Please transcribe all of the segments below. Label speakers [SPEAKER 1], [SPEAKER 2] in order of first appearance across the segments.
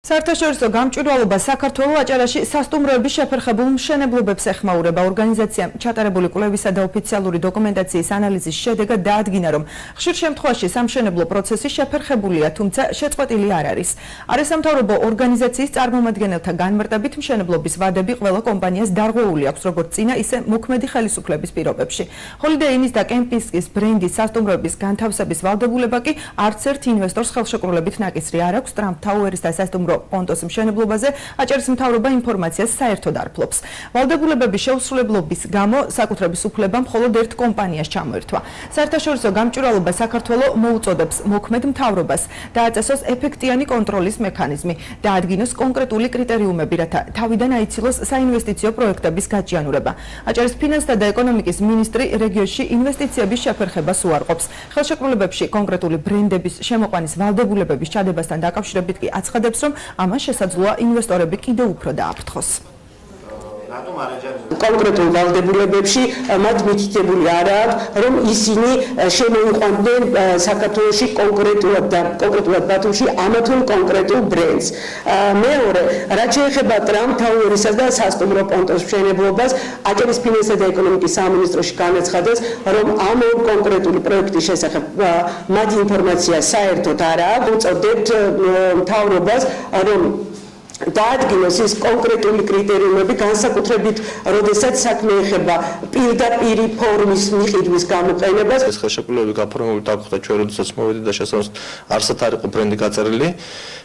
[SPEAKER 1] საერთაშორისო გამჭვირვალობა საქართველოს აჭარაში სასტუმროების შეფერხებულ მშენებლობებს ეხმაურება. ორგანიზაციამ ჩატარებული კვლევისა და ოფიციალური დოკუმენტაციის ანალიზის შედეგად დაადგინა, რომ ხშირ შემთხვევაში სამშენებლო პროცესი შეფერხებულია, თუმცა შეწყვეტილი არ არის. არასამთავრობო ორგანიზაციის წარმომადგენელთა განმარტებით მშენებლობის ვადები ყველა კომპანიას დარღვეული აქვს, როგორც წინა, ისე მოქმედი ხელისუფლების პირობებში. Holiday Inns და კემპინგის ბრენდის სასტუმროების განთავსების ვალდებულება კი არც ერთ ინვესტორს ხელშეკრულებით ნაკისრი არ აქვს. Trump Tower-ის და სასტუმრო პონტოს მშენებლობაზე აჭარის მთავრობა ინფორმაციას საერთოდ არ ფლობს. ვალდებულებების შეუსრულებლობის გამო საკუთრების უფლება მხოლოდ ერთ კომპანიას ჩამოერთვა. საერთაშორისო გამჭვირვალობა საქართველოს მოუწოდებს მოქმედ მთავრობას დააწესოს ეფექტიანი კონტროლის მექანიზმი, დაადგინოს კონკრეტული კრიტერიუმები, რათა თავიდან აიცილოს საინვესტიციო პროექტების გაჭიანურება. აჭარის ფინანსთა და ეკონომიკის მინისტრი რეგიონში ინვესტიციების შეფერხებას უარყოფს. ხელშეკრულებებში კონკრეტული ბრენდების შემოყვანის ვალდებულებების ჩადებასთან დაკავშირებით კი აცხადებს, რომ ამას შესაძლოა ინვესტორები კიდევ უფრო დააფრთხოს.
[SPEAKER 2] კონკრეტულ ვალდებულებებში მათ მითითებული არ აქვს, რომ ისინი შემოიყვანდნენ საქართველოში კონკრეტულად ბათუმში ამა თუ კონკრეტულ ბრენდს. მეორე, რაც შეეხება Trump Tower-ისას და სასტუმრო პონტოს მშენებლობას, აჭარის ფინანსთა და ეკონომიკის სამინისტროში განაცხადეს, რომ ამ კონკრეტული პროექტის შესახებ მათ ინფორმაცია საერთოდ არ აქვს. უწევდით მთავრობას, რომ დაადგინოს ის კონკრეტული კრიტერიუმები, განსაკუთრებით, როდესაც საქმე ეხება პირდაპირ ფორმის მიყიდვის გამოყენებას.
[SPEAKER 3] ეს ხელშეკრულებები გაფორმებული დაგხვდა ჩვენ, როდესაც მოვედი და შესაძლოა არსად არ იყო ბრენდი გაწერილი.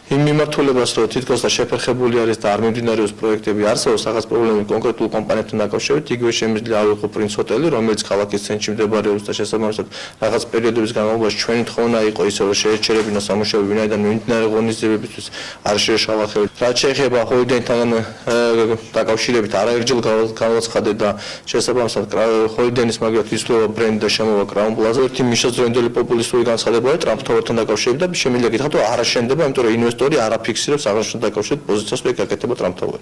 [SPEAKER 3] იმ მიმართულებას, რომ თითქოს და შეფერხებული არის და არ მიმდინარეობს პროექტები, არსებობს რაღაც პრობლემები კონკრეტულ კომპანიებთან დაკავშირებით, იგივე შემიძლია ავიღო პრინც ჰოტელი, რომელიც ქალაქის ცენტრში მდებარეობს და შესაბამისად რაღაც პერიოდების განმავლობაში ჩვენი თხოვნა იყო ისე, რომ შეეჩერებინა სამუშაოები, ვინაიდან მიმდინარე ღონისძიებებისთვის არ შეეშალა ხელი. რაც შეეხება Holiday-თან დაკავშირებით, არაერთჯერ გავაცხადე და შესაბამისად Holiday-ის მაგათ იცვლება ბრენდი და შემოვა Crown Plaza. ერთი მისაზრდელი პოპულისტური განცხადებაა Trump Tower-თან დაკავშირებით და შემიძლია გითხრათ, რომ არ აშენდება, იმიტომ რომ ინვესტორი არ აფიქსირებს აღნიშნულ დაკავშირებით პოზიციას, რომ ეკეთება Trump Tower-ი.